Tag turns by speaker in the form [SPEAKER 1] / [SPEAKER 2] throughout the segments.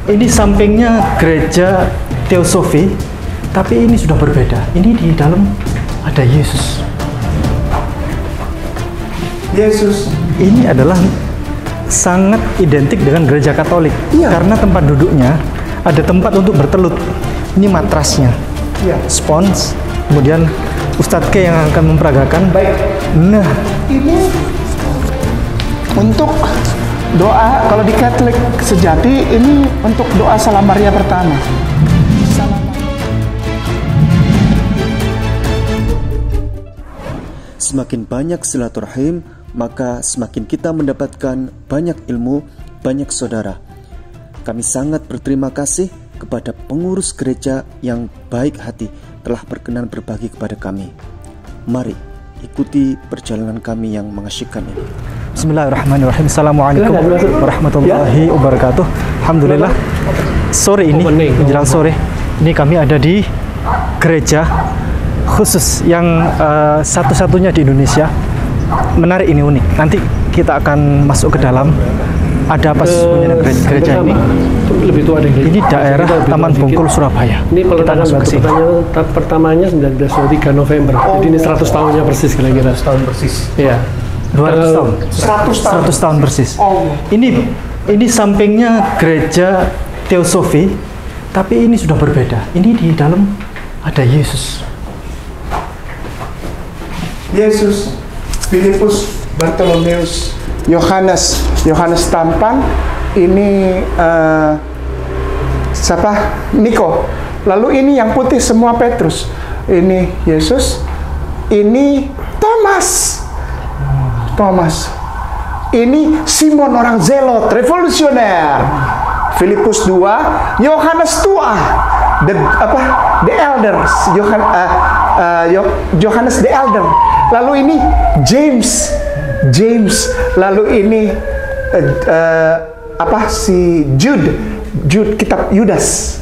[SPEAKER 1] Ini sampingnya gereja Theosofi, tapi ini sudah berbeda. Ini di dalam ada Yesus.
[SPEAKER 2] Yesus.
[SPEAKER 1] Ini adalah sangat identik dengan gereja Katolik.
[SPEAKER 2] Iya.
[SPEAKER 1] Karena tempat duduknya ada tempat untuk bertelut. Ini matrasnya.
[SPEAKER 2] Iya.
[SPEAKER 1] Spons, kemudian Ustadz K yang akan memperagakan.
[SPEAKER 2] Baik.
[SPEAKER 1] Nah,
[SPEAKER 2] Ini untuk doa, kalau di Katolik sejati ini untuk doa Salam Maria pertama.
[SPEAKER 3] Semakin banyak silaturahim, maka semakin kita mendapatkan banyak ilmu, banyak saudara. Kami sangat berterima kasih kepada pengurus gereja yang baik hati telah berkenan berbagi kepada kami. Mari ikuti perjalanan kami yang mengasyikkan ini.
[SPEAKER 1] Bismillahirrahmanirrahim. Assalamualaikum warahmatullahi wabarakatuh. Alhamdulillah, sore ini, menjelang sore, ini kami ada di gereja khusus yang satu-satunya di Indonesia. Menarik, ini unik. Nanti kita akan masuk ke dalam. Ada apa sesungguhnya gereja ini?
[SPEAKER 4] Lebih tua deh.
[SPEAKER 1] Ini daerah Taman Bungkul, Surabaya.
[SPEAKER 4] Ini peletakan batu pertamanya 1923 November. Jadi ini 100 tahunnya persis kira-kira.
[SPEAKER 2] 100 tahun persis.
[SPEAKER 4] Iya.
[SPEAKER 1] 200 tahun.
[SPEAKER 2] 100 tahun.
[SPEAKER 1] 100 tahun persis.
[SPEAKER 2] Oh.
[SPEAKER 1] Ini sampingnya gereja Theosofi, tapi ini sudah berbeda. Ini di dalam ada Yesus.
[SPEAKER 2] Yesus, Filipus, Bartolomeus, Yohanes tampan, ini siapa? Niko. Lalu ini yang putih semua Petrus. Ini Yesus. Ini Thomas. Ini Simon orang Zelot, revolusioner. Filipus 2, Yohanes tua. The elders, Yohanes the elder. Lalu ini James, lalu ini Jude, kitab Yudas,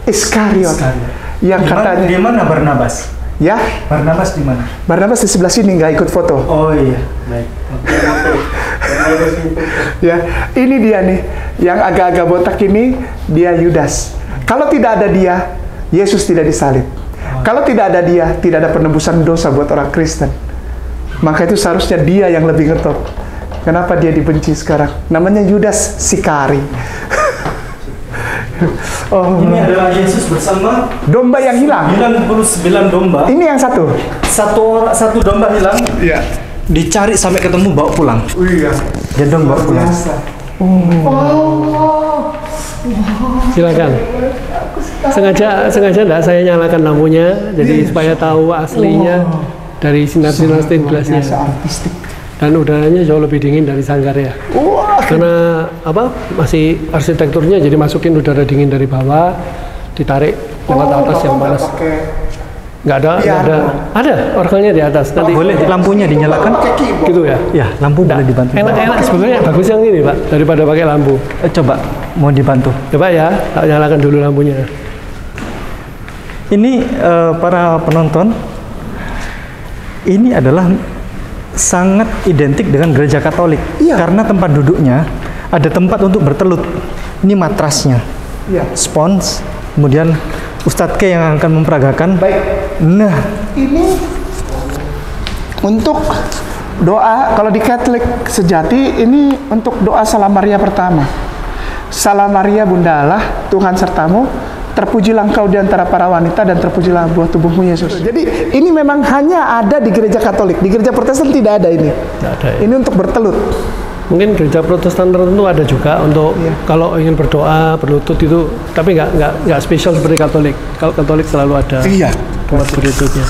[SPEAKER 2] Iskariot, yang katanya.
[SPEAKER 1] Di mana Barnabas?
[SPEAKER 2] Ya,
[SPEAKER 1] Barnabas di mana?
[SPEAKER 2] Barnabas di sebelah sini, nggak ikut foto.
[SPEAKER 1] Oh iya, baik.
[SPEAKER 2] Ya, ini dia nih, yang agak-agak botak ini, dia Yudas. Kalau tidak ada dia, Yesus tidak disalib. Kalau tidak ada dia, tidak ada penebusan dosa buat orang Kristen. Maka itu seharusnya dia yang lebih ngetop. Kenapa dia dibenci sekarang? Namanya Yudas Sikari. Oh.
[SPEAKER 1] Ini adalah Yesus bersama
[SPEAKER 2] Domba yang hilang.
[SPEAKER 1] 99 domba.
[SPEAKER 2] Ini yang satu.
[SPEAKER 1] Satu domba hilang.
[SPEAKER 2] Iya.
[SPEAKER 1] Dicari sampai ketemu, bawa pulang.
[SPEAKER 2] Oh iya.
[SPEAKER 1] Gendong bawa pulang.
[SPEAKER 4] Silakan. Sengaja enggak saya nyalakan lampunya, jadi supaya tahu aslinya dari sinar-sinar stained glassnya.
[SPEAKER 2] Artistik.
[SPEAKER 4] Dan udaranya jauh lebih dingin dari Sanggaria. Karena masih arsitekturnya, jadi masukin udara dingin dari bawah, ditarik lewat atas yang panas. Nggak ada orgelnya di atas. Nanti
[SPEAKER 1] Boleh lampunya dinyalakan?
[SPEAKER 4] gitu ya?
[SPEAKER 1] Ya, lampu boleh dibantu.
[SPEAKER 4] Enak sebenarnya, bagus yang ini Pak, daripada pakai lampu.
[SPEAKER 1] Coba, mau dibantu.
[SPEAKER 4] Coba ya, tak nyalakan dulu lampunya.
[SPEAKER 1] Ini para penonton, ini adalah sangat identik dengan gereja Katolik.
[SPEAKER 2] Iya.
[SPEAKER 1] Karena tempat duduknya ada tempat untuk bertelut. Ini matrasnya.
[SPEAKER 2] Iya.
[SPEAKER 1] Spons, kemudian Ustadz K yang akan memperagakan.
[SPEAKER 2] Baik.
[SPEAKER 1] Nah,
[SPEAKER 2] Ini untuk doa, kalau di Katolik sejati ini untuk doa Salam Maria pertama. Salam Maria Bunda Allah, Tuhan sertamu, terpujilah engkau di antara para wanita dan terpujilah buah tubuhmu Yesus. Jadi ini memang hanya ada di gereja Katolik. Di gereja Protestan tidak ada ini.
[SPEAKER 4] Tidak ada. Ya.
[SPEAKER 2] Ini untuk bertelut.
[SPEAKER 4] Mungkin gereja Protestan tertentu ada juga untuk kalau ingin berdoa berlutut itu, tapi nggak spesial seperti Katolik. Kalau Katolik selalu ada tempat berlututnya.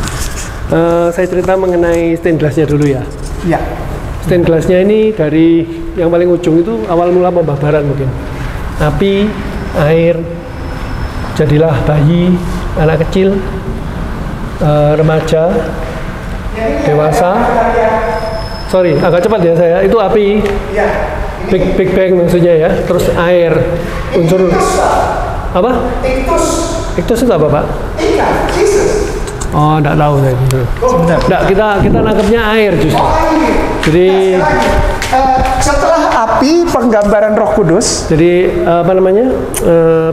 [SPEAKER 4] Saya cerita mengenai stained glassnya dulu ya.
[SPEAKER 2] Iya.
[SPEAKER 4] Stained glassnya ini dari yang paling ujung itu awal mula pembabaran mungkin. Api, air, jadilah bayi, anak kecil, remaja, dewasa. Sorry, agak cepat ya saya. Itu api, big bang maksudnya ya. Terus air, unsur apa? Iktus itu apa Pak? Oh, enggak tahu saya. Sebentar. Enggak, kita nangkepnya air justru. Jadi
[SPEAKER 2] setelah api penggambaran Roh Kudus.
[SPEAKER 4] Jadi apa namanya,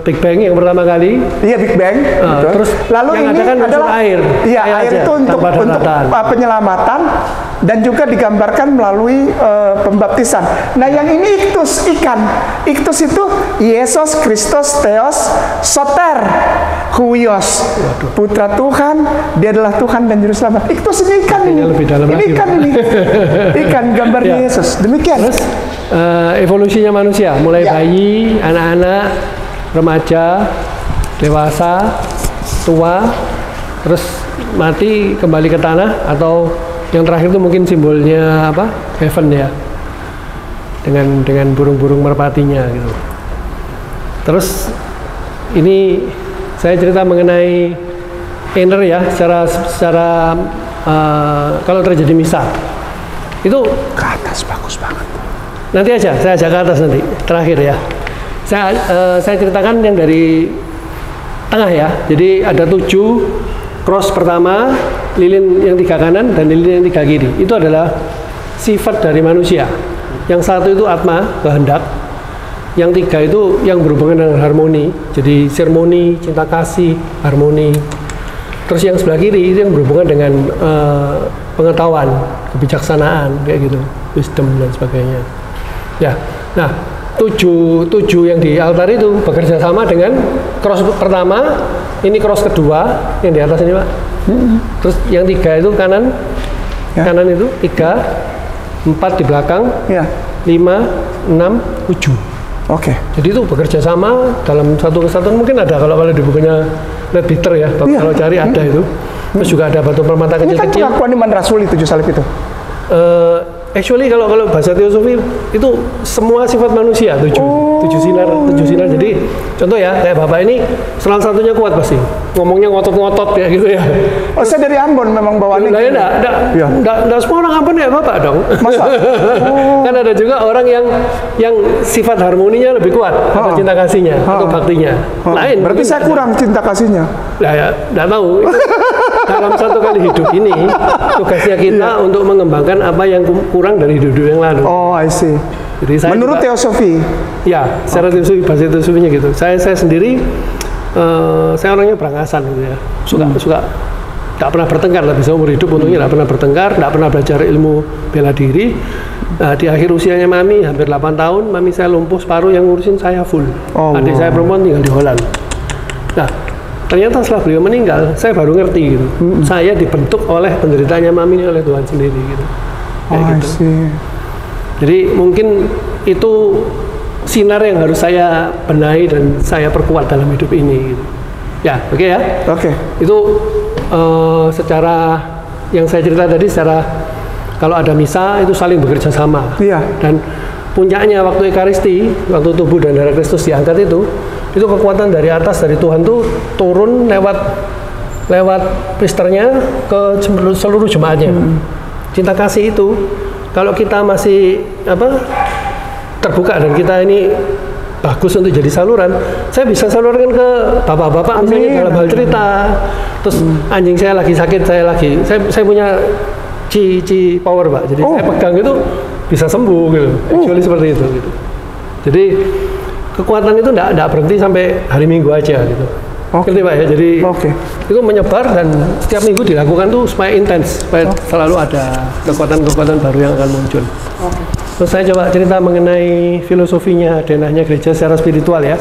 [SPEAKER 4] Big Bang yang pertama kali.
[SPEAKER 2] Iya, Big Bang. Betul.
[SPEAKER 4] Terus
[SPEAKER 2] lalu
[SPEAKER 4] yang
[SPEAKER 2] ini
[SPEAKER 4] ada kan
[SPEAKER 2] adalah
[SPEAKER 4] air.
[SPEAKER 2] Iya, air itu untuk penyelamatan dan juga digambarkan melalui pembaptisan. Nah, yang ini iktus, ikan. Iktus itu Yesus Kristus Theos Soter Huios, Putra Tuhan, Dia adalah Tuhan dan Juru Selamat. Iktus ini ikan ini.
[SPEAKER 4] Lebih dalam
[SPEAKER 2] ini
[SPEAKER 4] lagi,
[SPEAKER 2] ikan ini. Ikan gambarnya Yesus. Demikian.
[SPEAKER 4] Terus evolusinya manusia, mulai bayi, anak-anak, remaja, dewasa, tua, terus mati kembali ke tanah, atau yang terakhir itu mungkin simbolnya apa? Heaven ya. Dengan burung-burung merpatinya gitu. Terus ini saya cerita mengenai inner ya, secara kalau terjadi misa itu
[SPEAKER 2] ke atas bagus banget.
[SPEAKER 4] Nanti aja saya ajak ke atas nanti terakhir ya. Saya ceritakan yang dari tengah ya. Jadi ada 7 cross pertama, lilin yang 3 kanan dan lilin yang 3 kiri. Itu adalah sifat dari manusia. Yang 1 itu atma, kehendak. Yang 3 itu yang berhubungan dengan harmoni. Jadi sermoni, cinta kasih, harmoni. Terus yang sebelah kiri itu yang berhubungan dengan pengetahuan, kebijaksanaan kayak gitu, wisdom dan sebagainya. Ya. Nah, 7 yang di altar itu bekerja sama dengan cross pertama, ini cross kedua yang di atas ini, Pak. Terus yang 3 itu kanan. Ya. Kanan itu 3, 4 di belakang. Ya. 5, 6, 7.
[SPEAKER 2] Oke.
[SPEAKER 4] Jadi itu bekerja sama dalam satu kesatuan. Mungkin ada kalau di bukunya Net Bitter ya, kalau cari ada itu. Terus juga ada batu permata kecil-kecil.
[SPEAKER 2] Ini kan pengakuan iman rasuli 7 salib itu.
[SPEAKER 4] Actually kalau bahasa teosofi itu semua sifat manusia, 7 sinar. Jadi contoh ya, kayak Bapak ini salah satunya kuat pasti. Ngomongnya ngotot-ngotot ya gitu ya.
[SPEAKER 2] Oh, saya dari Ambon memang bawaannya.
[SPEAKER 4] Lah ya enggak semua orang Ambon ya Bapak dong. Masa? Kan ada juga orang yang sifat harmoninya lebih kuat, atau cinta kasihnya, atau baktinya. Lain.
[SPEAKER 2] Berarti saya kurang cinta kasihnya.
[SPEAKER 4] Lah ya, enggak tahu. Dalam satu kali hidup ini, tugasnya kita untuk mengembangkan apa yang kurang dari hidup yang lalu.
[SPEAKER 2] Oh, I see.
[SPEAKER 4] Jadi saya
[SPEAKER 2] menurut juga, teosofi?
[SPEAKER 4] Ya, secara teosofi, bahasa teosofinya gitu. Saya sendiri, saya orangnya berangasan gitu ya. Suka nggak pernah bertengkar lah, bisa umur hidup untungnya nggak pernah bertengkar, nggak pernah belajar ilmu bela diri. Di akhir usianya Mami, hampir 8 tahun, Mami saya lumpuh separuh, yang ngurusin saya full. Adik saya perempuan tinggal di Holland. Nah, ternyata setelah beliau meninggal, saya baru ngerti gitu. Saya dibentuk oleh penderitanya Mami ini oleh Tuhan sendiri gitu. Kayak gitu. Jadi mungkin itu sinar yang harus saya benahi dan saya perkuat dalam hidup ini gitu. Ya, oke ya?
[SPEAKER 2] Oke.
[SPEAKER 4] Itu secara yang saya cerita tadi, secara kalau ada misa itu saling bekerja sama.
[SPEAKER 2] Iya.
[SPEAKER 4] Dan puncaknya waktu Ekaristi, waktu tubuh dan darah Kristus diangkat itu kekuatan dari atas, dari Tuhan tuh turun lewat pristernya ke seluruh jemaatnya. Cinta kasih itu kalau kita masih terbuka dan kita ini bagus untuk jadi saluran, saya bisa salurkan ke bapak-bapak misalnya dalam hal cerita. Terus anjing saya lagi sakit, saya punya ci power, Pak. Jadi saya pegang itu bisa sembuh gitu. Actually seperti itu gitu. Jadi kekuatan itu enggak berhenti sampai hari Minggu aja gitu. Ngerti Pak ya? Jadi itu menyebar dan setiap minggu dilakukan tuh supaya intens, supaya selalu ada kekuatan-kekuatan baru yang akan muncul. Terus saya coba cerita mengenai filosofinya, denahnya gereja secara spiritual ya.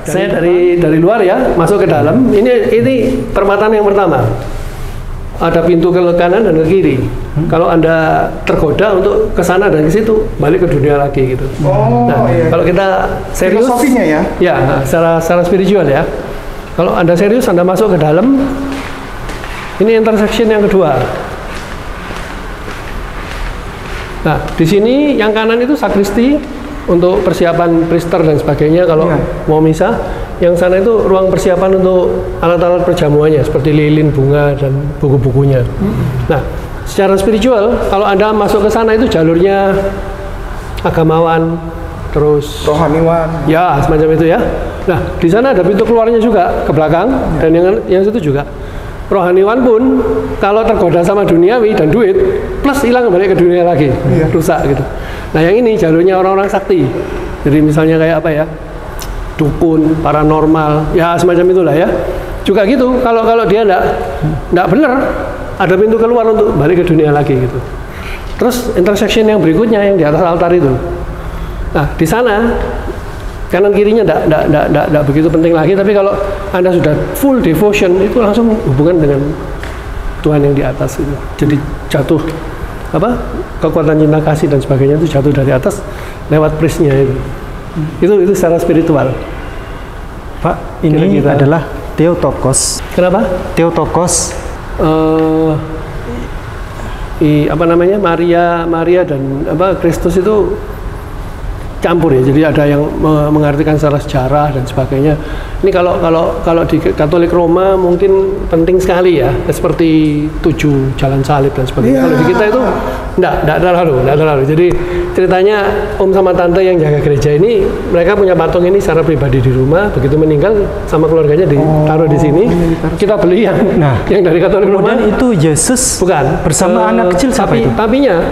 [SPEAKER 4] Saya dari luar ya, masuk ke dalam. Ini perempatan yang pertama. Ada pintu ke kanan dan ke kiri. Kalau Anda tergoda untuk ke sana dan ke situ, balik ke dunia lagi gitu. Kalau kita serius,
[SPEAKER 2] filosofinya ya?
[SPEAKER 4] Ya, secara spiritual ya. Kalau Anda serius, Anda masuk ke dalam. Ini intersection yang kedua. Nah, di sini yang kanan itu sakristi untuk persiapan priester dan sebagainya kalau mau misa. Yang sana itu ruang persiapan untuk alat-alat perjamuannya seperti lilin, bunga dan buku-bukunya. Nah, secara spiritual kalau Anda masuk ke sana itu jalurnya agamawan, terus
[SPEAKER 2] rohaniwan.
[SPEAKER 4] Ya, semacam itu ya. Nah, di sana ada pintu keluarnya juga ke belakang dan yang situ juga. rohaniwan pun kalau tergoda sama duniawi dan duit, plus hilang balik ke dunia lagi, rusak gitu. Nah yang ini jalurnya orang-orang sakti. Jadi misalnya kayak apa ya, dukun, paranormal, ya semacam itulah ya. Juga gitu, kalau dia enggak benar, ada pintu keluar untuk balik ke dunia lagi gitu. Terus intersection yang berikutnya yang di atas altar itu. Nah di sana kanan kirinya enggak begitu penting lagi, tapi kalau Anda sudah full devotion itu langsung hubungan dengan Tuhan yang di atas itu. Jadi jatuh apa kekuatan cinta kasih dan sebagainya itu jatuh dari atas lewat prisnya itu. Itu secara spiritual.
[SPEAKER 1] Pak, ini
[SPEAKER 4] Kira-kira
[SPEAKER 1] adalah Theotokos.
[SPEAKER 4] Kenapa?
[SPEAKER 1] Theotokos.
[SPEAKER 4] Apa namanya, Maria dan apa Kristus itu campur ya. Jadi ada yang mengartikan secara sejarah dan sebagainya. Ini kalau di Katolik Roma mungkin penting sekali ya, seperti 7 jalan salib dan sebagainya. Kalau di kita itu enggak terlalu. Jadi ceritanya om sama tante yang jaga gereja ini, mereka punya patung ini secara pribadi di rumah. Begitu meninggal sama keluarganya ditaruh di sini. Kita beli yang dari Katolik Roma.
[SPEAKER 1] Kemudian itu Yesus
[SPEAKER 4] bukan
[SPEAKER 1] bersama anak kecil siapa itu?
[SPEAKER 4] Papinya.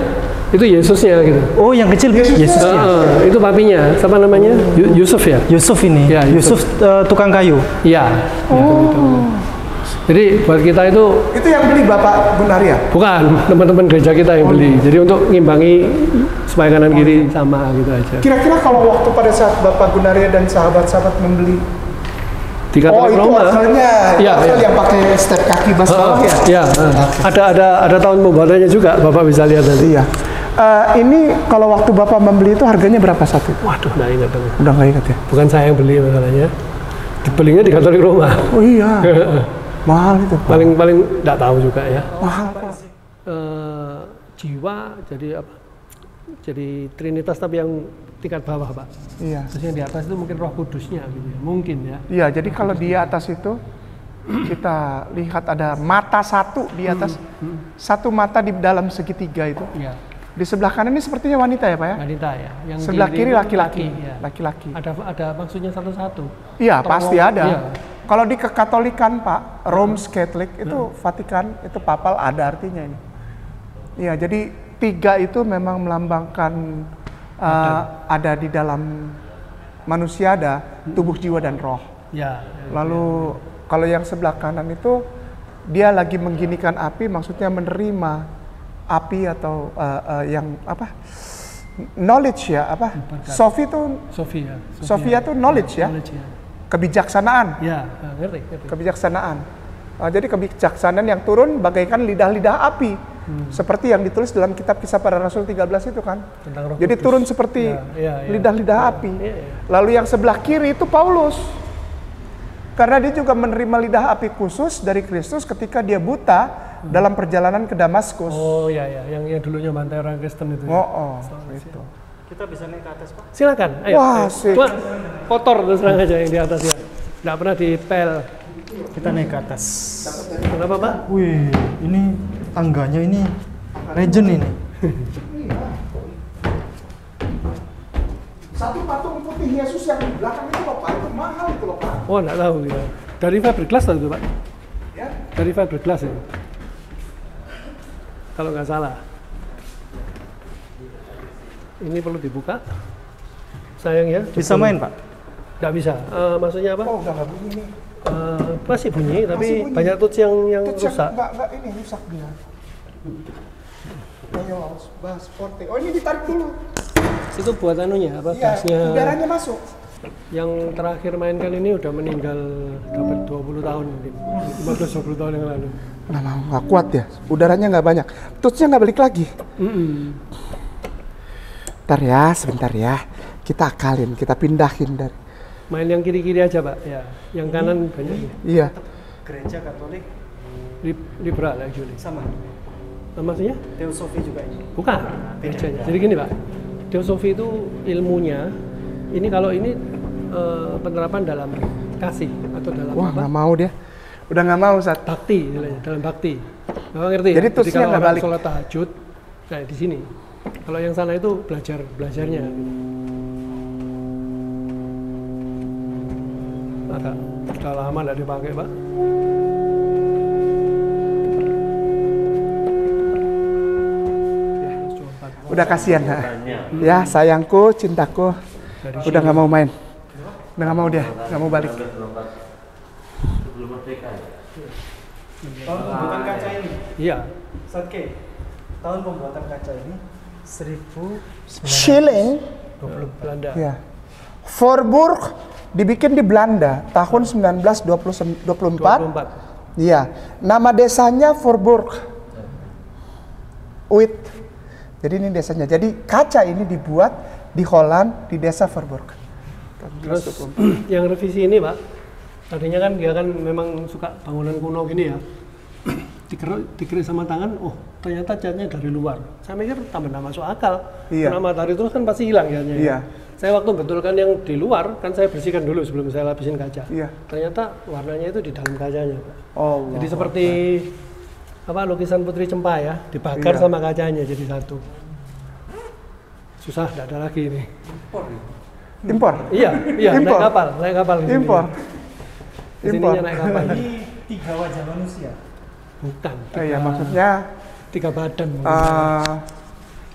[SPEAKER 4] Itu Yesusnya gitu.
[SPEAKER 1] Oh, yang kecil Yesusnya.
[SPEAKER 4] Itu papinya. Siapa namanya? Yusuf ya?
[SPEAKER 1] Yusuf ini.
[SPEAKER 4] Ya,
[SPEAKER 1] Yusuf tukang kayu.
[SPEAKER 4] Iya. Jadi buat kita itu
[SPEAKER 2] yang beli Bapak Gunaria?
[SPEAKER 4] bukan, teman-teman gereja kita yang beli. Jadi untuk ngimbangi supaya kanan kiri sama gitu aja.
[SPEAKER 2] Kira-kira kalau waktu pada saat Bapak Gunaria dan sahabat-sahabat membeli,
[SPEAKER 4] Di Katolik
[SPEAKER 2] itu
[SPEAKER 4] Roma.
[SPEAKER 2] asalnya
[SPEAKER 4] Iya,
[SPEAKER 2] asal
[SPEAKER 4] iya.
[SPEAKER 2] yang pakai step kaki bas bawah ya?
[SPEAKER 4] Iya, ada tahun pembuatannya juga, Bapak bisa lihat nanti.
[SPEAKER 2] Iya. Ini kalau waktu Bapak membeli itu harganya berapa satu?
[SPEAKER 4] Waduh, nggak ingat dong.
[SPEAKER 2] Udah nggak ingat ya?
[SPEAKER 4] Bukan saya yang beli masalahnya. Belinya di Katolik Roma.
[SPEAKER 2] Oh iya. Mahal itu.
[SPEAKER 4] paling nggak tahu juga ya.
[SPEAKER 2] Mahal Pak.
[SPEAKER 4] Jiwa jadi apa? Jadi Trinitas tapi yang tingkat bawah, Pak.
[SPEAKER 2] Iya.
[SPEAKER 4] Terus yang di atas itu mungkin Roh Kudusnya gitu ya. Mungkin ya.
[SPEAKER 2] Iya, jadi kalau di atas itu kita lihat ada mata satu di atas, satu mata di dalam segitiga itu.
[SPEAKER 4] Iya.
[SPEAKER 2] Di sebelah kanan ini sepertinya wanita ya Pak ya?
[SPEAKER 4] Wanita ya. Yang
[SPEAKER 2] Sebelah kiri
[SPEAKER 4] itu
[SPEAKER 2] laki-laki.
[SPEAKER 4] ya.
[SPEAKER 2] Laki-laki.
[SPEAKER 4] Ada maksudnya satu-satu.
[SPEAKER 2] Iya, pasti ada.
[SPEAKER 4] Iya.
[SPEAKER 2] Kalau di kekatolikan Pak, Rome's Catholic itu Vatikan, itu papal ada artinya ini. Iya, jadi 3 itu memang melambangkan ada di dalam manusia ada tubuh, jiwa dan roh.
[SPEAKER 4] Ya.
[SPEAKER 2] Lalu kalau yang sebelah kanan itu dia lagi mengginikan api, maksudnya menerima api atau yang apa? Knowledge ya, apa? Sofia tuh knowledge ya.
[SPEAKER 4] Knowledge, ya.
[SPEAKER 2] Kebijaksanaan.
[SPEAKER 4] Ya, ngerti.
[SPEAKER 2] Kebijaksanaan. Jadi kebijaksanaan yang turun bagaikan lidah-lidah api. Seperti yang ditulis dalam kitab Kisah Para Rasul 13 itu kan. Jadi
[SPEAKER 4] Kudus.
[SPEAKER 2] turun seperti lidah-lidah api. Lalu yang sebelah kiri itu Paulus. Karena dia juga menerima lidah api khusus dari Kristus ketika dia buta dalam perjalanan ke Damaskus.
[SPEAKER 4] Oh iya, yang dulunya bantai orang Kristen itu.
[SPEAKER 2] Itu.
[SPEAKER 1] Kita bisa naik ke atas, Pak.
[SPEAKER 4] Silakan. Ayo.
[SPEAKER 2] Wah,
[SPEAKER 4] ayo.
[SPEAKER 2] sih.
[SPEAKER 4] Cuma kotor terus terang aja yang di atas ya. Nggak pernah dipel.
[SPEAKER 1] Kita naik ke atas.
[SPEAKER 4] Kenapa, Pak?
[SPEAKER 1] Wih, ini tangganya ini legend ini.
[SPEAKER 2] Satu patung putih Yesus yang di belakang itu loh Pak, itu mahal itu loh Pak.
[SPEAKER 4] Oh, nggak tahu ya. Dari fiberglass itu, Pak.
[SPEAKER 2] Ya.
[SPEAKER 4] Dari fiberglass itu. Kalau nggak salah. Ini perlu dibuka. Sayang ya.
[SPEAKER 1] Bisa main, Pak?
[SPEAKER 4] Nggak bisa. Maksudnya apa?
[SPEAKER 2] Oh, udah nggak bunyi nih.
[SPEAKER 4] Masih bunyi, tapi
[SPEAKER 2] Masih bunyi.
[SPEAKER 4] banyak touch yang
[SPEAKER 2] Itu
[SPEAKER 4] rusak.
[SPEAKER 2] Enggak ini rusak dia. Ayo, bahas forte. Oh, ini ditarik dulu.
[SPEAKER 4] Itu buat anunya, apa?
[SPEAKER 2] Iya,
[SPEAKER 4] Bassnya.
[SPEAKER 2] udaranya masuk.
[SPEAKER 4] Yang terakhir mainkan ini udah meninggal dapat 20 tahun mungkin. 15-20 tahun yang lalu.
[SPEAKER 2] Nggak kuat ya. Udaranya nggak banyak. Touchnya nggak balik lagi. Sebentar ya. Kita akalin, kita pindahin dari.
[SPEAKER 4] Main yang kiri-kiri aja, Pak. Ya, yang kanan banyak.
[SPEAKER 2] Iya.
[SPEAKER 1] Gereja Katolik
[SPEAKER 4] Liberal actually.
[SPEAKER 1] sama.
[SPEAKER 4] Maksudnya?
[SPEAKER 1] Teosofi juga ini.
[SPEAKER 4] Bukan. Gerejanya. Jadi gini, Pak. Teosofi itu ilmunya. Ini kalau ini penerapan dalam kasih atau dalam
[SPEAKER 2] Wah,
[SPEAKER 4] apa?
[SPEAKER 2] nggak mau dia. Udah nggak mau saat.
[SPEAKER 4] Bakti istilahnya, dalam bakti. Bapak ngerti?
[SPEAKER 2] Jadi
[SPEAKER 4] ya?
[SPEAKER 2] touch-nya
[SPEAKER 4] kalau
[SPEAKER 2] nggak
[SPEAKER 4] orang
[SPEAKER 2] balik.
[SPEAKER 4] sholat tahajud kayak di sini. Kalau yang sana itu belajarnya. Agak sudah lama nggak dipakai, Pak.
[SPEAKER 2] Udah kasihan. Ya, sayangku, cintaku. Udah nggak mau main. Udah nggak mau dia, nggak mau balik.
[SPEAKER 1] Tahun pembuatan kaca ini.
[SPEAKER 4] Iya.
[SPEAKER 1] Oke. Tahun pembuatan kaca ini 1920
[SPEAKER 2] Schilling.
[SPEAKER 4] Belanda.
[SPEAKER 2] Ya. Voorburg dibikin di Belanda tahun 1924. Iya. Nama desanya Voorburg. Uit. Jadi ini desanya. Jadi kaca ini dibuat di Holland di desa Voorburg.
[SPEAKER 4] Terus yang revisi ini, Pak, tadinya kan dia kan memang suka bangunan kuno gini ya. Dikerik sama tangan, oh ternyata catnya dari luar. Saya mikir tambah masuk akal.
[SPEAKER 2] Iya.
[SPEAKER 4] Karena matahari terus kan pasti hilang catnya.
[SPEAKER 2] Iya.
[SPEAKER 4] Saya waktu betulkan yang di luar, kan saya bersihkan dulu sebelum saya lapisin kaca.
[SPEAKER 2] Iya.
[SPEAKER 4] Ternyata warnanya itu di dalam kacanya, Pak.
[SPEAKER 2] Oh.
[SPEAKER 4] Jadi seperti apa lukisan Putri Cempa ya, dibakar
[SPEAKER 2] Iya.
[SPEAKER 4] sama kacanya jadi satu. Susah, tidak ada lagi ini.
[SPEAKER 2] Impor.
[SPEAKER 4] Iya,
[SPEAKER 2] Impor.
[SPEAKER 4] naik kapal. Ini.
[SPEAKER 2] Impor.
[SPEAKER 4] Kesininya naik kapal.
[SPEAKER 1] Ini 3 wajah manusia.
[SPEAKER 4] Bukan.
[SPEAKER 2] Ya maksudnya
[SPEAKER 4] 3 badan.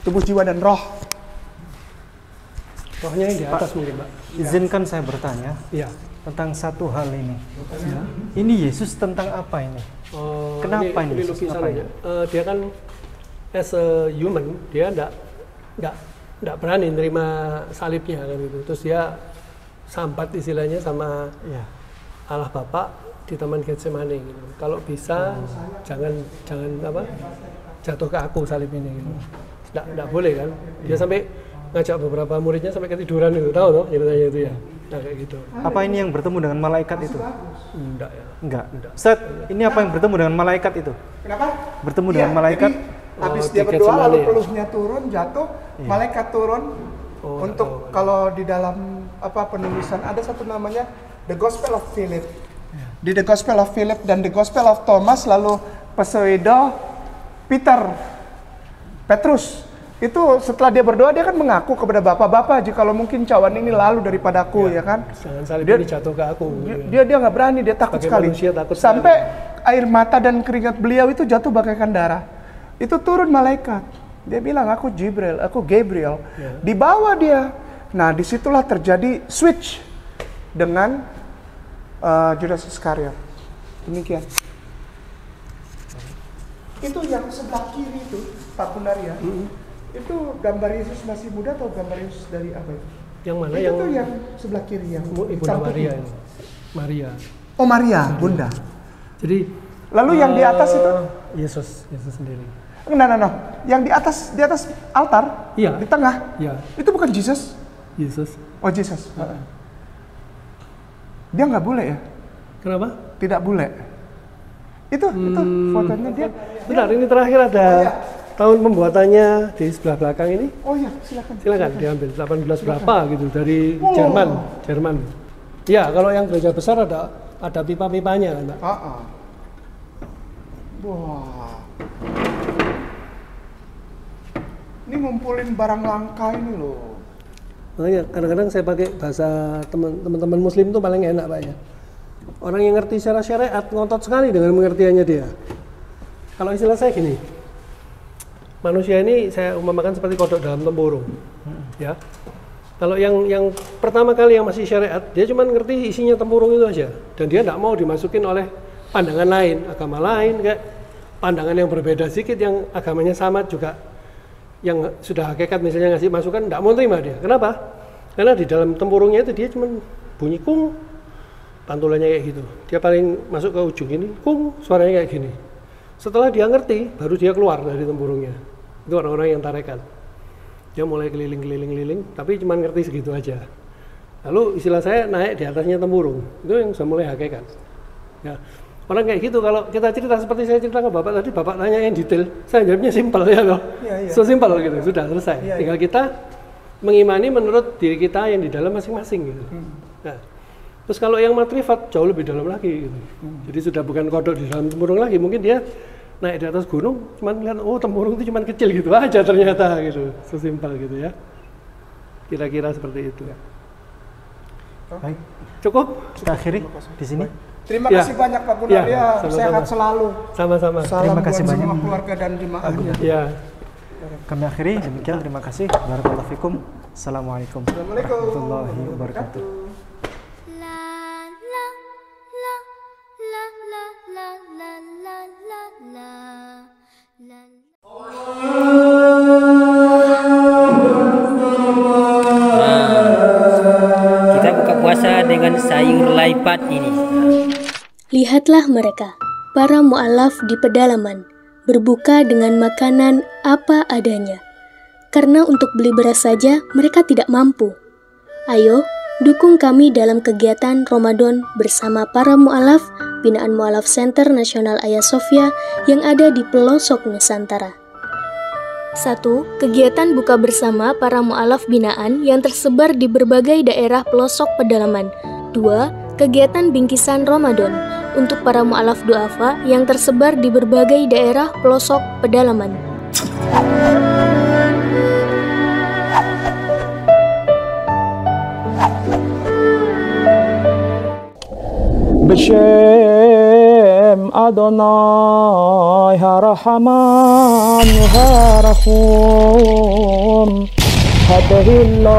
[SPEAKER 2] tubuh, jiwa dan roh.
[SPEAKER 4] Rohnya yang di atas mungkin, Pak.
[SPEAKER 1] Izinkan saya bertanya
[SPEAKER 4] Iya.
[SPEAKER 1] tentang satu hal ini.
[SPEAKER 4] Ya.
[SPEAKER 1] Ini Yesus tentang apa ini? Kenapa ini
[SPEAKER 4] Ini
[SPEAKER 1] Yesus?
[SPEAKER 4] lukisannya. Dia kan as a human, dia enggak berani nerima salibnya kan gitu. Terus dia sambat istilahnya sama
[SPEAKER 1] Ya.
[SPEAKER 4] Allah Bapa di Taman Getsemani gitu. Kalau bisa jangan apa? Jatuh ke aku salib ini gitu. Enggak boleh kan. Dia sampai ngajak beberapa muridnya sampai ketiduran itu. Tahu toh ceritanya itu ya. Nah, kayak gitu.
[SPEAKER 1] Apa ini yang bertemu dengan malaikat itu?
[SPEAKER 4] Enggak ya.
[SPEAKER 1] Enggak. Ustaz, ini apa yang bertemu dengan malaikat itu?
[SPEAKER 2] Kenapa?
[SPEAKER 1] Bertemu dengan malaikat?
[SPEAKER 2] Jadi, habis
[SPEAKER 4] Oh,
[SPEAKER 2] dia
[SPEAKER 4] tiket
[SPEAKER 2] berdoa lalu
[SPEAKER 4] semali.
[SPEAKER 2] peluhnya turun, jatuh, malaikat turun. Untuk kalau di dalam penulisan ada satu namanya The Gospel of Philip. Di The Gospel of Philip dan The Gospel of Thomas, lalu pseudo Petrus. Itu setelah dia berdoa, dia kan mengaku kepada Bapak, jikalau mungkin cawan ini lalu daripadaku, ya kan?
[SPEAKER 4] Jangan salib
[SPEAKER 2] Dia-
[SPEAKER 4] ini jatuh ke aku.
[SPEAKER 2] Dia nggak berani, dia takut
[SPEAKER 4] Sebagai
[SPEAKER 2] sekali.
[SPEAKER 4] manusia takut
[SPEAKER 2] Sampai air mata dan keringat beliau itu jatuh bagaikan darah. Itu turun malaikat. Dia bilang, aku Gabriel.
[SPEAKER 4] Ya.
[SPEAKER 2] Dibawa dia. Nah, disitulah terjadi switch dengan Judas Iskariot. Demikian. Itu yang sebelah kiri itu, Pak Gunaria. Itu gambar Yesus masih muda atau gambar Yesus dari apa itu?
[SPEAKER 4] Yang mana
[SPEAKER 2] Itu tuh yang sebelah kiri yang
[SPEAKER 4] Ibunda
[SPEAKER 2] cantik
[SPEAKER 4] Maria
[SPEAKER 2] itu.
[SPEAKER 4] itu. Maria.
[SPEAKER 2] Oh, Maria, Bunda.
[SPEAKER 4] Jadi
[SPEAKER 2] Lalu yang di atas itu?
[SPEAKER 4] Yesus sendiri.
[SPEAKER 2] No. Yang di atas altar,
[SPEAKER 4] Iya.
[SPEAKER 2] di tengah,
[SPEAKER 4] Ya,
[SPEAKER 2] itu bukan Jesus.
[SPEAKER 4] Yesus.
[SPEAKER 2] Oh, Jesus. Dia nggak bule ya?
[SPEAKER 4] Kenapa?
[SPEAKER 2] Tidak bule. Itu fotonya dia.
[SPEAKER 4] Bentar, ini terakhir ada tahun pembuatannya di sebelah belakang ini.
[SPEAKER 2] Oh iya, silakan.
[SPEAKER 4] Silakan diambil 18 berapa gitu dari
[SPEAKER 2] Oh.
[SPEAKER 4] Jerman. Ya, kalau yang gereja besar ada pipa-pipanya kan, Pak.
[SPEAKER 2] Wah. Ini ngumpulin barang langka ini loh.
[SPEAKER 4] Makanya kadang-kadang saya pakai bahasa teman-teman muslim itu paling enak, Pak ya. Orang yang ngerti secara syariat ngotot sekali dengan pengertiannya dia. Kalau istilah saya gini, manusia ini saya umpamakan seperti kodok dalam tempurung, ya. Kalau yang pertama kali yang masih syariat, dia cuma ngerti isinya tempurung itu aja, dan dia tidak mau dimasukin oleh pandangan lain, agama lain, kayak pandangan yang berbeda sedikit, yang agamanya sama juga, yang sudah hakikat misalnya ngasih masukan, tidak mau terima dia. Kenapa? Karena di dalam tempurungnya itu dia cuma bunyi kung, pantulannya kayak gitu. Dia paling masuk ke ujung ini, kung, suaranya kayak gini. Setelah dia ngerti, baru dia keluar dari tempurungnya. Itu orang-orang yang tarekat. Dia mulai keliling, tapi cuma ngerti segitu aja. Lalu istilah saya naik di atasnya tempurung. Itu yang sudah mulai hakikat. Ya. Orang kayak gitu, kalau kita cerita seperti saya cerita ke Bapak tadi, Bapak tanya yang detail, saya jawabnya simpel ya loh.
[SPEAKER 2] Iya.
[SPEAKER 4] So simpel gitu, sudah selesai.
[SPEAKER 2] Iya.
[SPEAKER 4] Tinggal kita mengimani menurut diri kita yang di dalam masing-masing gitu. Nah, terus kalau yang matrifat jauh lebih dalam lagi gitu. Jadi sudah bukan kodok di dalam tempurung lagi, mungkin dia naik di atas gunung, cuman lihat oh tempurung itu cuman kecil gitu aja ternyata gitu. Sesimpel gitu ya. Kira-kira seperti itu.
[SPEAKER 1] Baik,
[SPEAKER 4] Cukup?
[SPEAKER 1] kita akhiri di sini.
[SPEAKER 2] Terima
[SPEAKER 4] Ya.
[SPEAKER 2] kasih banyak Pak Gunaria,
[SPEAKER 4] Ya, sama-sama.
[SPEAKER 2] sehat selalu.
[SPEAKER 4] Sama-sama.
[SPEAKER 2] Salam
[SPEAKER 1] Terima kasih
[SPEAKER 2] buat
[SPEAKER 1] banyak.
[SPEAKER 2] semua keluarga dan jemaahnya.
[SPEAKER 4] Ya.
[SPEAKER 1] Kami akhiri demikian, terima kasih. Barakallahu fikum. Assalamualaikum warahmatullahi wabarakatuh.
[SPEAKER 5] Kita buka puasa dengan sayur laipat ini.
[SPEAKER 6] Lihatlah mereka, para mu'alaf di pedalaman, berbuka dengan makanan apa adanya. Karena untuk beli beras saja mereka tidak mampu. Ayo, dukung kami dalam kegiatan Ramadan bersama para mu'alaf binaan Mu'alaf Center Nasional Hagia Sophia yang ada di pelosok Nusantara. 1. Kegiatan buka bersama para mu'alaf binaan yang tersebar di berbagai daerah pelosok pedalaman. 2. Kegiatan bingkisan Ramadan untuk para mu'alaf du'afa yang tersebar di berbagai daerah pelosok pedalaman.
[SPEAKER 7] B'Shem Adonai HaRahman HaRahum Hadahillah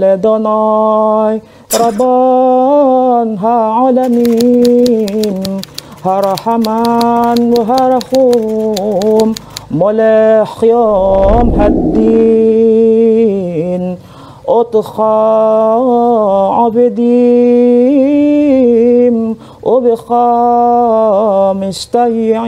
[SPEAKER 7] Ledonai Rabban ha'alamin HaRahman HaRahum Molech Yom Haddin Otcha Abedim Obcha Mistayim